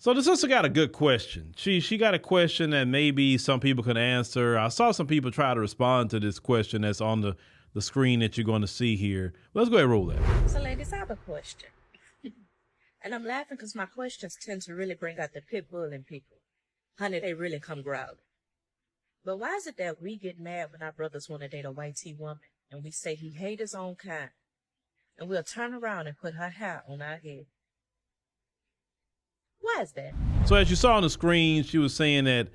So the sister got a good question. She got a question that maybe some people can answer. I saw some people try to respond to this question that's on the screen that you're going to see here. Let's go ahead and roll that. So ladies, I have a question. And I'm laughing because my questions tend to really bring out the pit bull in people. Honey, they really come growling. But why is it that we get mad when our brothers want to date a white tea woman and we say he hate his own kind? And we'll turn around and put her hair on our head. Why is that? So as you saw on the screen, she was saying that,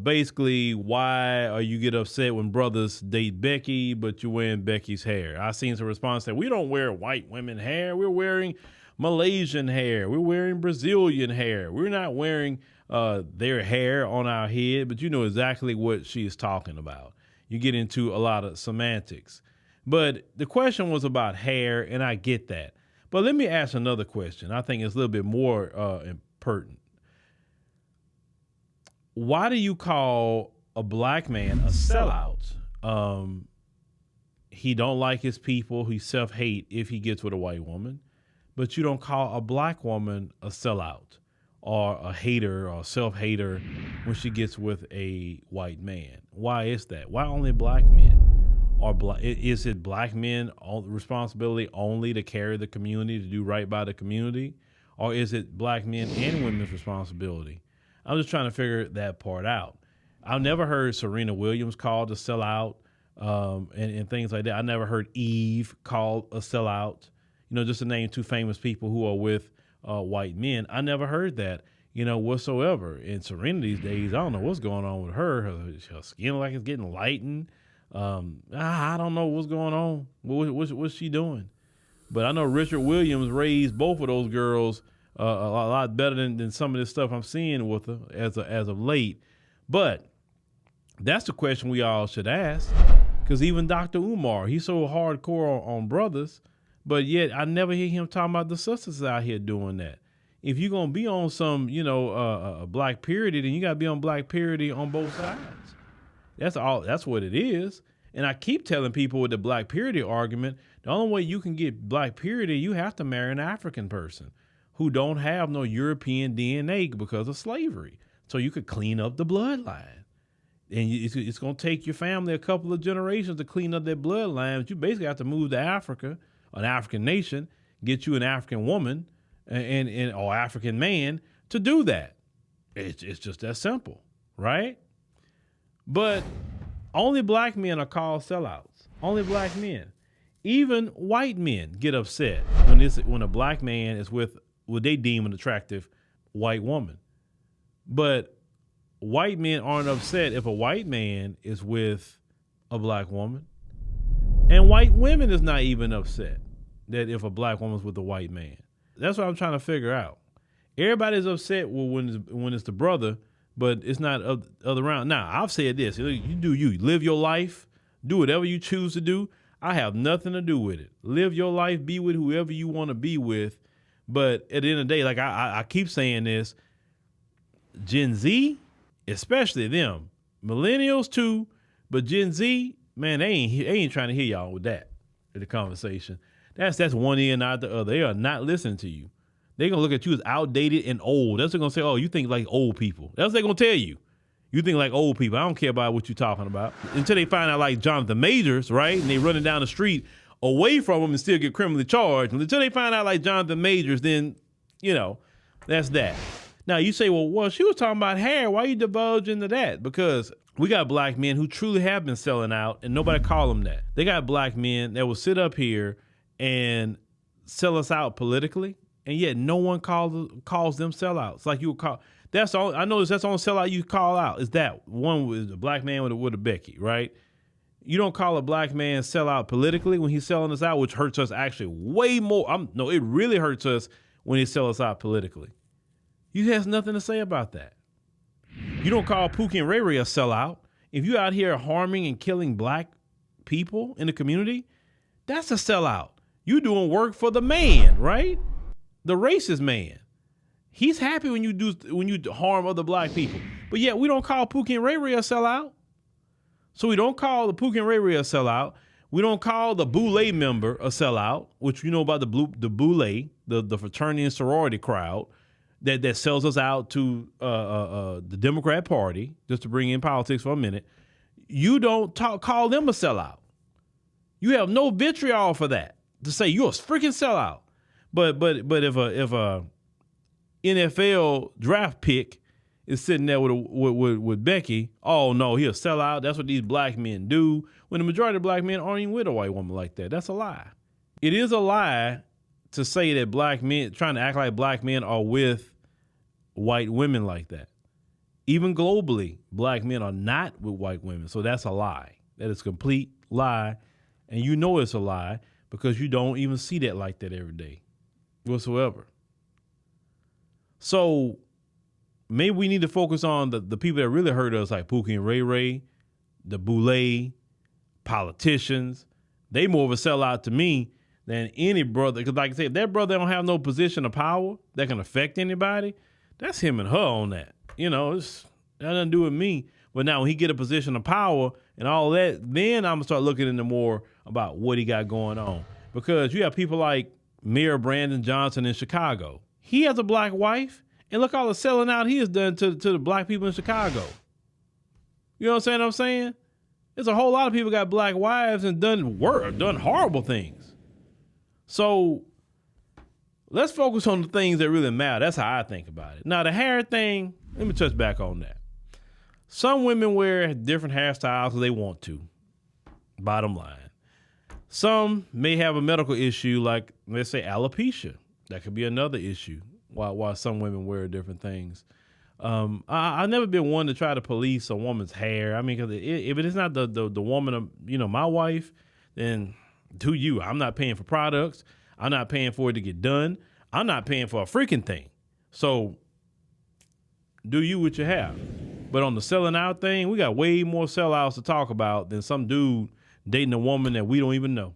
basically why are you get upset when brothers date Becky, but you're wearing Becky's hair? I seen some response that we don't wear white women hair. We're wearing Malaysian hair. We're wearing Brazilian hair. We're not wearing their hair on our head, but you know exactly what she is talking about. You get into a lot of semantics. But the question was about hair, and I get that. But let me ask another question. I think it's a little bit more pertinent. Why do you call a black man a sellout? He don't like his people. He self-hate if he gets with a white woman. But you don't call a black woman a sellout or a hater or a self-hater when she gets with a white man. Why is that? Why only black men? Is it black men responsibility only to carry the community, to do right by the community? Or is it black men and women's responsibility? I'm just trying to figure that part out. I've never heard Serena Williams called a sellout and things like that. I never heard Eve called a sellout. Just to name two famous people who are with white men. I never heard that, whatsoever. In Serena these days, I don't know what's going on with her. Her skin like it's getting lightened. I don't know what's going on. What's she doing? But I know Richard Williams raised both of those girls a lot better than some of this stuff I'm seeing with her as of late. But that's the question we all should ask, because even Dr. Umar, he's so hardcore on brothers, but yet I never hear him talking about the sisters out here doing that. If you're going to be on some, black purity, then you got to be on black purity on both sides. That's all. That's what it is. And I keep telling people with the black purity argument, the only way you can get black purity, you have to marry an African person who don't have no European DNA because of slavery. So you could clean up the bloodline. And it's going to take your family a couple of generations to clean up their bloodline. But you basically have to move to Africa, an African nation, get you an African woman or African man to do that. It's just that simple, right? But only black men are called sellouts. Only black men. Even white men get upset when a black man is with what they deem an attractive white woman. But white men aren't upset if a white man is with a black woman. And white women is not even upset that if a black woman's with a white man. That's what I'm trying to figure out. Everybody's upset when it's the brother, but it's not other around. Now, I've said this. You do you. Live your life. Do whatever you choose to do. I have nothing to do with it. Live your life. Be with whoever you want to be with. But at the end of the day, like I keep saying this, Gen Z, especially them, millennials too, but Gen Z, man, they ain't trying to hear y'all with that in the conversation. That's one ear, not the other. They are not listening to you. They're going to look at you as outdated and old. That's what they're going to say, oh, you think like old people. That's what they're going to tell you. You think like old people. I don't care about what you're talking about. Until they find out like Jonathan Majors, right? And they running down the street away from them and still get criminally charged. Until they find out like Jonathan Majors, then, that's that. Now you say, well, she was talking about hair. Why you divulge into that? Because we got black men who truly have been selling out and nobody call them that. They got black men that will sit up here and sell us out politically, and yet no one calls them sellouts. Like you would call. That's all. I noticed that's the only sellout you call out is that one with a black man with a Becky, right? You don't call a black man sellout politically when he's selling us out, which hurts us actually way more. It really hurts us when he sells us out politically. You has nothing to say about that. You don't call Pookie and Ray Ray a sellout. If you out here harming and killing black people in the community, that's a sellout. You doing work for the man, right? The racist man. He's happy when you harm other black people. But yet we don't call Pookie and Ray Ray a sellout. So we don't call the Pookie and Ray Ray a sellout. We don't call the Boule member a sellout, which you know about the Boule, the fraternity and sorority crowd. that sells us out to the Democrat Party, just to bring in politics for a minute, you don't call them a sellout. You have no vitriol for that, to say you're a freaking sellout. But if a NFL draft pick is sitting there with Becky, oh no, he'll sell out. That's what these black men do. When the majority of black men aren't even with a white woman like that. That's a lie. It is a lie to say that black men, trying to act like black men are with white women like that. Even globally, black men are not with white women. So that's a lie. That is a complete lie. And you know it's a lie because you don't even see that like that every day whatsoever. So maybe we need to focus on the people that really hurt us, like Pookie and Ray Ray, the Boulay, politicians. They more of a sellout to me than any brother. Because like I said, if that brother don't have no position of power that can affect anybody, that's him and her on that. You know, it's that nothing to do with me. But now when he get a position of power and all that, then I'm going to start looking into more about what he got going on. Because you have people like Mayor Brandon Johnson in Chicago. He has a black wife, and look all the selling out he has done to the black people in Chicago. You know what I'm saying? There's a whole lot of people got black wives and done horrible things. So let's focus on the things that really matter. That's how I think about it. Now, the hair thing, let me touch back on that. Some women wear different hairstyles because they want to, bottom line. Some may have a medical issue like, let's say, alopecia. That could be another issue why some women wear different things. I've never been one to try to police a woman's hair. I mean, because if it is not the woman of, my wife, then to you, I'm not paying for products. I'm not paying for it to get done. I'm not paying for a freaking thing. So do you what you have. But on the selling out thing, we got way more sellouts to talk about than some dude dating a woman that we don't even know.